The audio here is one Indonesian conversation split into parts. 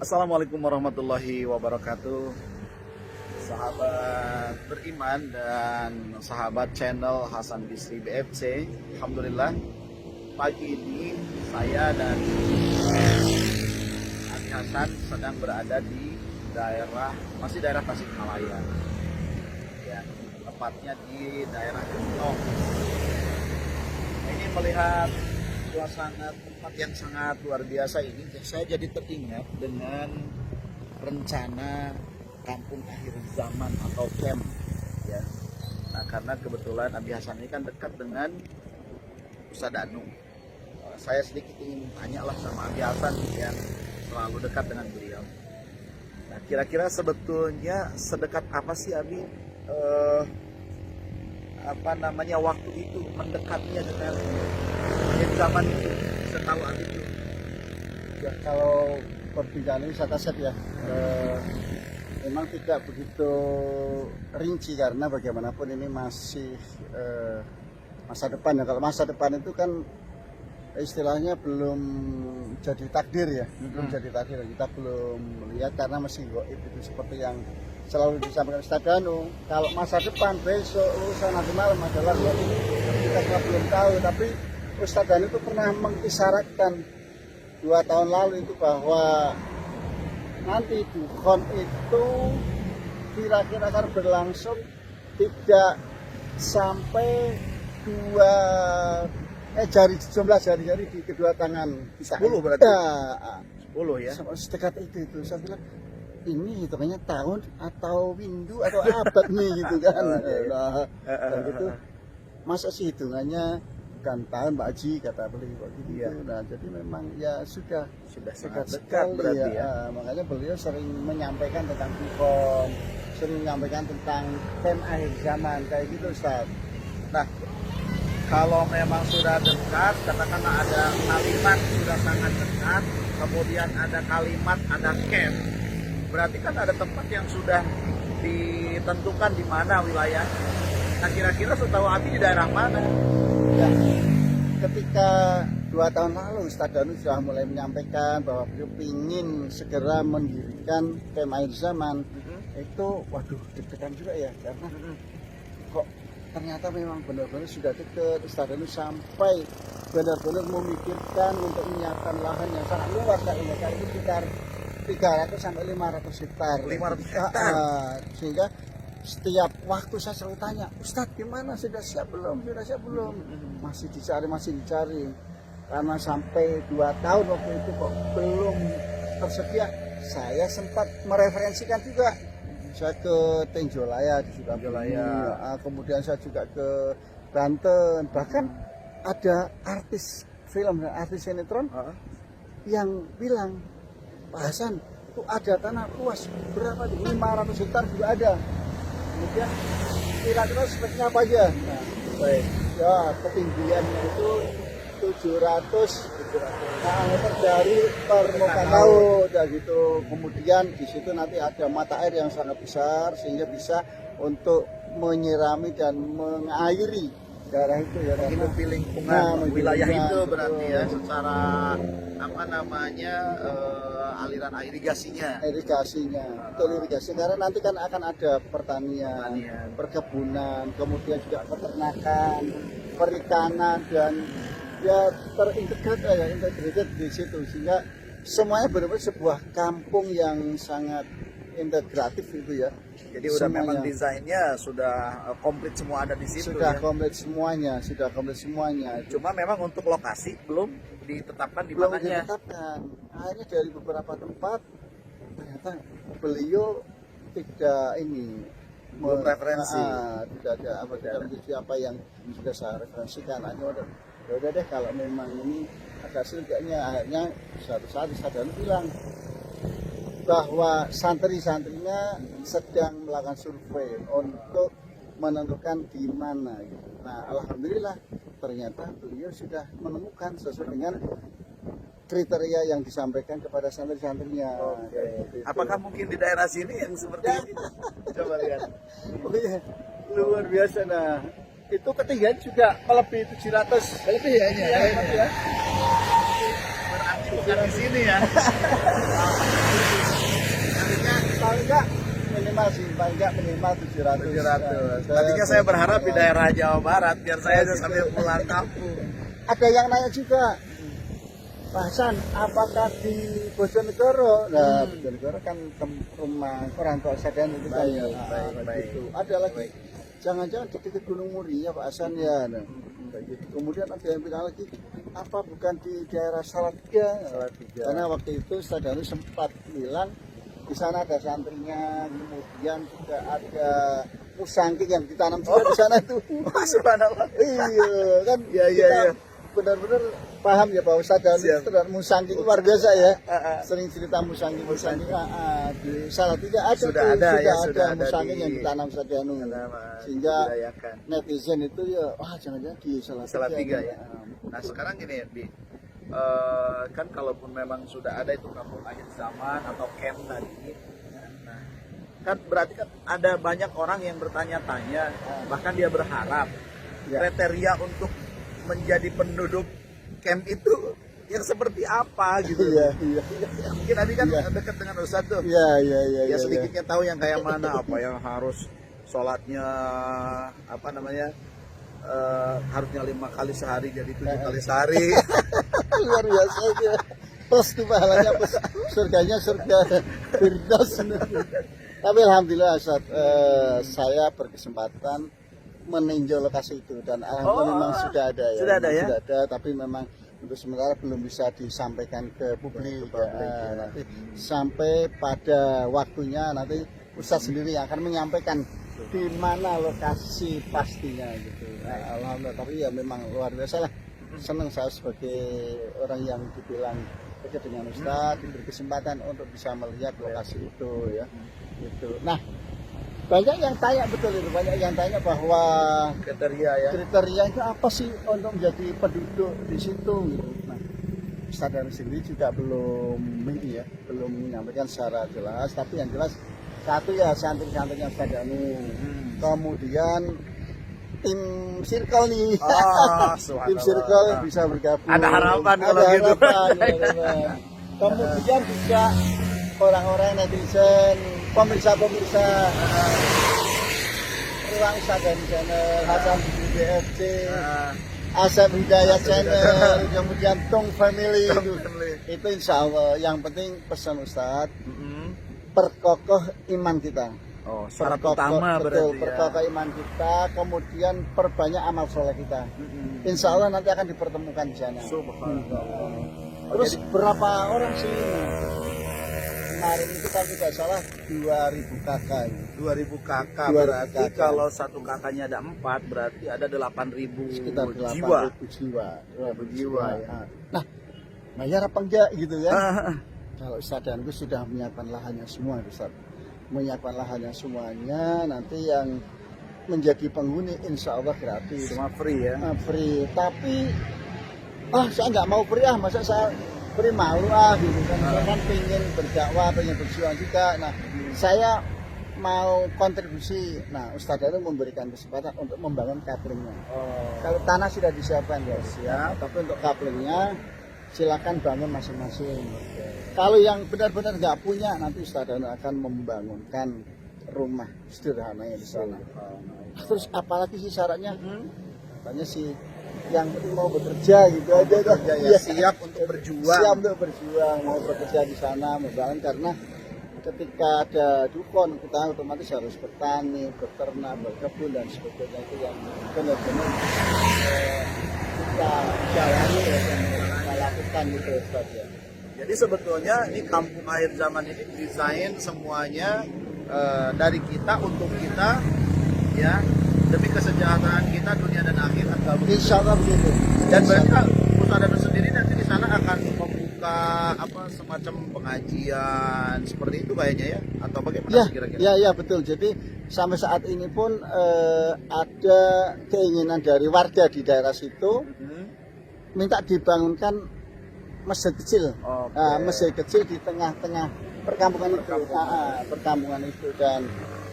Assalamualaikum warahmatullahi wabarakatuh. Sahabat beriman dan sahabat channel Hasan Bisri BFC. Alhamdulillah, pagi ini saya dan Adi Hasan sedang berada di masih daerah Tasikmalaya, ya, tepatnya di daerah Gentong. Ini melihat suasana tempat yang sangat luar biasa ini, saya jadi teringat dengan rencana kampung akhir zaman atau camp, ya. Nah, karena kebetulan Abi Hasan ini kan dekat dengan Ustadz Danu. Saya sedikit ingin tanyalah sama Abi Hasan yang selalu dekat dengan beliau. Nah, kira-kira sebetulnya sedekat apa sih Abi waktu itu mendekatnya dengan zaman itu, setahu Abi itu? Ya, kalau perbincangan ini saya kaset ya, memang tidak begitu rinci karena bagaimanapun ini masih masa depan ya. Kalau masa depan itu kan istilahnya belum jadi takdir ya, belum jadi takdir, kita belum lihat karena masih goib itu seperti yang selalu disampaikan Ustadz Danu. Kalau masa depan besok lusa nanti malam adalah kita belum tahu, tapi Ustadz Danu itu pernah mengisyaratkan 2 tahun lalu itu bahwa nanti Dukhon itu kira-kira akan berlangsung tidak sampai jumlah jari-jari di kedua tangan. 10 berarti? Ya, 10 ya? Sedekat itu. Saya bilang, ini hitungannya tahun atau windu atau abad nih gitu kan. Nah, dan gitu, masa sih hitungannya bukan tahun Pak Haji, kata beliau gitu. Ya. Nah, jadi memang ya sudah sangat dekat sekali, berarti ya. Makanya beliau sering menyampaikan tentang Dukhon, sering menyampaikan tentang camp akhir zaman kayak gitu, Ustaz. Nah, kalau memang sudah dekat, katakanlah ada kalimat sudah sangat dekat, kemudian ada kalimat, ada camp, berarti kan ada tempat yang sudah ditentukan di mana wilayah. Nah, kira-kira setahu Abi di daerah mana? Ya, ketika 2 tahun lalu Ustadz Danu sudah mulai menyampaikan bahwa beliau ingin segera mendirikan camp akhir zaman, itu waduh deg-degan juga ya, karena kok ternyata memang benar-benar sudah dekat. Ustadz Danu sampai benar-benar memikirkan untuk menyiapkan lahan yang sangat luas, kali itu sekitar 300 sampai 500 hektar. 500 hektar. Sehingga setiap waktu saya selalu tanya, Ustadz gimana, sudah siap belum? Masih dicari. Karena sampai 2 tahun waktu itu kok belum tersedia. Saya sempat mereferensikan juga. Saya ke Tenjolaya di Sukabumi, kemudian saya juga ke Banten. Bahkan ada artis film, artis sinetron yang bilang, Pak Hasan, itu ada tanah luas berapa? 500 hektar juga ada. Kemudian kira-kira speknya apa aja? Nah, baik. Ya, ketinggiannya itu 700 meter dari permukaan laut, ya gitu. Kemudian di situ nanti ada mata air yang sangat besar sehingga bisa untuk menyirami dan mengairi daerah itu ya. Menghidupi lingkungan wilayah itu berarti ya, secara aliran irigasinya. Betul, irigasi, karena nanti kan akan ada pertanian, perkebunan, kemudian juga peternakan, perikanan, dan ya terintegrated di situ, sehingga semuanya benar-benar sebuah kampung yang sangat integratif itu ya. Jadi udah memang desainnya sudah komplit, semua ada di situ. Sudah ya? komplit semuanya. Cuma memang untuk lokasi belum ditetapkan di belum mananya. ditetapkan. Akhirnya dari beberapa tempat ternyata beliau tidak belum referensi. Tidak ada apa yang sudah saya referensikan. Ya udah deh, kalau memang ini ada hasil kayaknya. Akhirnya suatu saat Ustadz Danu bilang bahwa santri-santrinya sedang melakukan survei untuk menentukan di mana. Nah, alhamdulillah ternyata beliau sudah menemukan sesuai dengan kriteria yang disampaikan kepada santri-santrinya. Apakah mungkin di daerah sini yang seperti ini? Coba lihat. Oh iya, luar biasa. Nah, itu ketinggian juga melebihi 700. Lebih ya ini ya. Berarti bukan di sini ya. paling enggak minimal sih, paling enggak minimal 700. 700. Tadinya saya berharap di daerah Jawa Barat biar saya sambil pulang kampung. Ada yang nanya juga, Pak Hasan, apakah di Bojonegoro? Nah, Bojonegoro kan rumah orang tua Sadan itu kan. Baik. Gitu. Ada lagi, jangan-jangan di dekat Gunung Muria Pak Hasan ya. Nah, gitu. Kemudian ada yang bilang lagi, apa bukan di daerah Salatiga? Karena waktu itu Sadanu sempat bilang di sana ada santrinya, kemudian juga ada musangking yang ditanam juga di sana tuh. Subhanallah. Iya kan, Iya. benar-benar paham ya bahwa Sadanu itu dan musangking luar biasa ya. Sering cerita musangking di Salatiga ada Sudah ada musangking di- yang ditanam Sadanu. Sehingga netizen itu ya, wah jangan-jangan di Salatiga ya. Nah sekarang gini Bi, kan kalaupun memang sudah ada itu kampung akhir zaman atau camp tadi, nah, kan berarti kan ada banyak orang yang bertanya-tanya, bahkan dia berharap kriteria untuk menjadi penduduk camp itu yang seperti apa gitu. Iya. Mungkin tadi kan dekat dengan Ustadz tuh. Iya. Ya sedikitnya tahu yang kayak mana, apa yang harus sholatnya apa namanya harusnya 5 kali sehari jadi 7 kali sehari. Luar biasa ya. Plus tuh pahalanya, plus surganya surga Firdaus. Tapi alhamdulillah Ustaz, saya berkesempatan meninjau lokasi itu dan alhamdulillah memang sudah ada ya. Sudah ada ya? Sudah ada, tapi memang untuk sementara belum bisa disampaikan ke publik. Nanti sampai pada waktunya nanti Ustaz sendiri yang akan menyampaikan di mana lokasi pastinya gitu. Alhamdulillah, tapi ya memang luar biasa lah. Senang saya sebagai orang yang dibilang dekat dengan Ustaz, diberi kesempatan untuk bisa melihat lokasi itu ya. Gitu. Nah, banyak yang tanya betul itu, banyak yang tanya bahwa kriteria itu apa sih untuk menjadi penduduk di situ gitu. Nah, Ustaz dari sendiri juga belum menyampaikan secara jelas, tapi yang jelas satu ya santri-santrinya Ustaz Danu. Kemudian tim circle nih. Tim circle bisa bergabung. Ada harapan kalau Ada gitu. harapan. Kemudian juga orang-orang netizen, pemirsa-pemirsa Ruang Sagan Channel, Hasan BFC, Asep Hidayat Channel, kemudian Tung Family. Itu insya Allah yang penting pesan Ustadz, perkokoh iman kita. Syarat utama betul, berarti perkokoh iman kita, kemudian perbanyak amal soleh kita. Insya Allah nanti akan dipertemukan di sana. Terus berapa orang sih? Kemarin itu kan tidak salah 2.000 kakak. 2.000 kakak 2.000 berarti kakak. kalau satu kakaknya ada 4 berarti ada 8.000 Sekitar jiwa. 8.000 jiwa ya. Nah, bayar apa enggak gitu ya? Kalau Ustadz dan Gus sudah menyiapkan lahannya semua, Ustadz. Menyiapkan lahannya semuanya, nanti yang menjadi penghuni insya Allah gratis. Semua free ya. Free, tapi saya nggak mau free masa saya free malu gitu kan. Saya kan pengen berdakwah, pengen berjuang juga. Nah, saya mau kontribusi. Nah, Ustadz Danu memberikan kesempatan untuk membangun couplingnya. Kalau tanah sudah disiapkan ya siap, tapi untuk couplingnya silakan bangun masing-masing. Kalau yang benar-benar nggak punya, nanti Ustadz Danu akan membangunkan rumah sederhananya di sana. Terus apalagi sih syaratnya? Katanya sih yang penting mau bekerja gitu aja. Siap untuk berjuang. Siap untuk berjuang, mau bekerja di sana, membangun, karena ketika ada dukun kita otomatis harus bertani, beternak, berkebun dan sebagainya, itu yang benar-benar kita jalani ya, dan kita lakukan gitu Ustaz ya. Jadi sebetulnya ini kampung akhir zaman ini desain semuanya dari kita untuk kita ya, demi kesejahteraan kita dunia dan akhirat. Insya Allah begitu. Dan mereka Ustadz Danu sendiri nanti di sana akan membuka apa semacam pengajian seperti itu kayaknya ya, atau bagaimana kira-kira? Ya betul. Jadi sampai saat ini pun ada keinginan dari warga di daerah situ minta dibangunkan masjid kecil. Masjid kecil di tengah-tengah perkampungan itu, dan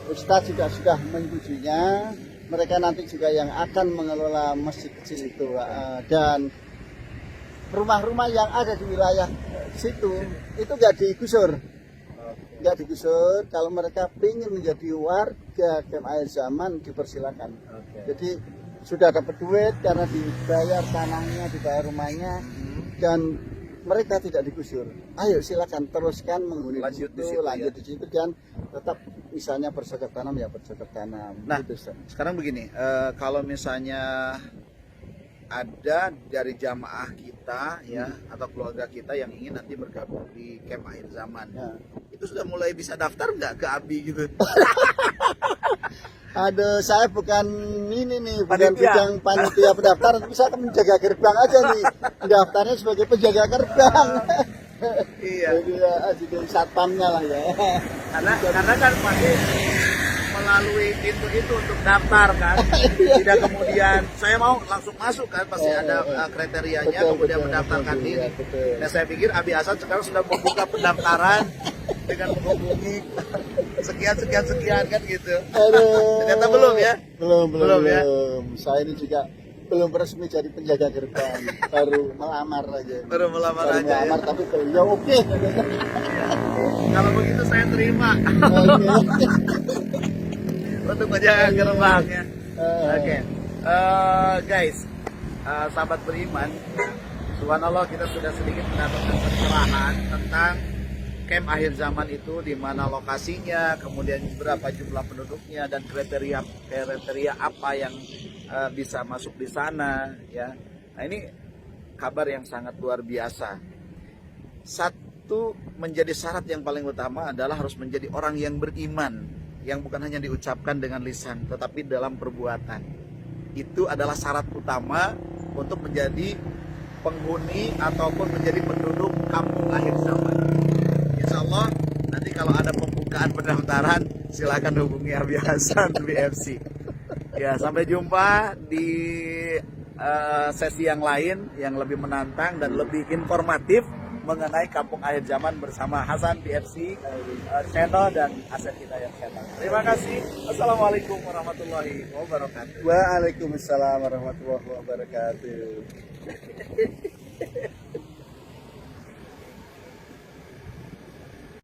Ustadz juga sudah menyetujuinya. Mereka nanti juga yang akan mengelola masjid kecil itu, dan rumah-rumah yang ada di wilayah situ itu nggak digusur. nggak digusur. Kalau mereka ingin menjadi warga Camp Akhir Zaman dipersilakan. Oke. Jadi sudah dapat duit karena dibayar tanahnya, dibayar rumahnya, dan mereka tidak digusur. Ayo silakan teruskan menghuni Lanjut di di situ, situ, lanjut ya. di situ, dan tetap misalnya bercocok tanam ya bercocok tanam. Nah, Gitu, Ustaz. sekarang begini, kalau misalnya ada dari jamaah kita ya atau keluarga kita yang ingin nanti bergabung di Camp Akhir Zaman, Ya. itu sudah mulai bisa daftar nggak ke ABI gitu? Aduh, saya bukan ini nih, bukan Panitia. bidang panitia pendaftaran, tapi saya akan menjaga gerbang aja nih. Pendaftarnya sebagai penjaga gerbang. Iya. Jadi ya, jadi satpamnya lah ya. Karena kan pasti melalui pintu itu untuk daftar kan, tidak kemudian saya mau langsung masuk kan, pasti ada kriterianya, Betul, kemudian betul, mendaftarkan betul, diri. ya, betul. Nah saya pikir Abi Hasan sekarang sudah membuka pendaftaran dengan menghubungi sekian kan gitu. Aduh. Ternyata belum ya? Belum ya? Saya ini juga belum resmi jadi penjaga gerbang, baru melamar aja. Baru melamar aja ya? Melamar, tapi ya oke. Kalau begitu saya terima Oke. untuk menjaga gerbangnya. Eh. Oke. Guys, sahabat beriman, subhanallah kita sudah sedikit mendapatkan pencerahan tentang Camp Akhir Zaman itu, di mana lokasinya, kemudian berapa jumlah penduduknya, dan kriteria apa yang bisa masuk di sana ya. Nah, ini kabar yang sangat luar biasa. Satu, menjadi syarat yang paling utama adalah harus menjadi orang yang beriman, yang bukan hanya diucapkan dengan lisan tetapi dalam perbuatan. Itu adalah syarat utama untuk menjadi penghuni ataupun menjadi penduduk Kampung Akhir Zaman. Insya Allah nanti kalau ada pembukaan pendaftaran silakan hubungi Abi Hasan BFC. Ya, sampai jumpa di sesi yang lain yang lebih menantang dan lebih informatif mengenai Kampung Akhir Zaman bersama Hasan BFC, channel dan aset kita yang channel. Terima kasih. Assalamualaikum warahmatullahi wabarakatuh. Waalaikumsalam warahmatullahi wabarakatuh.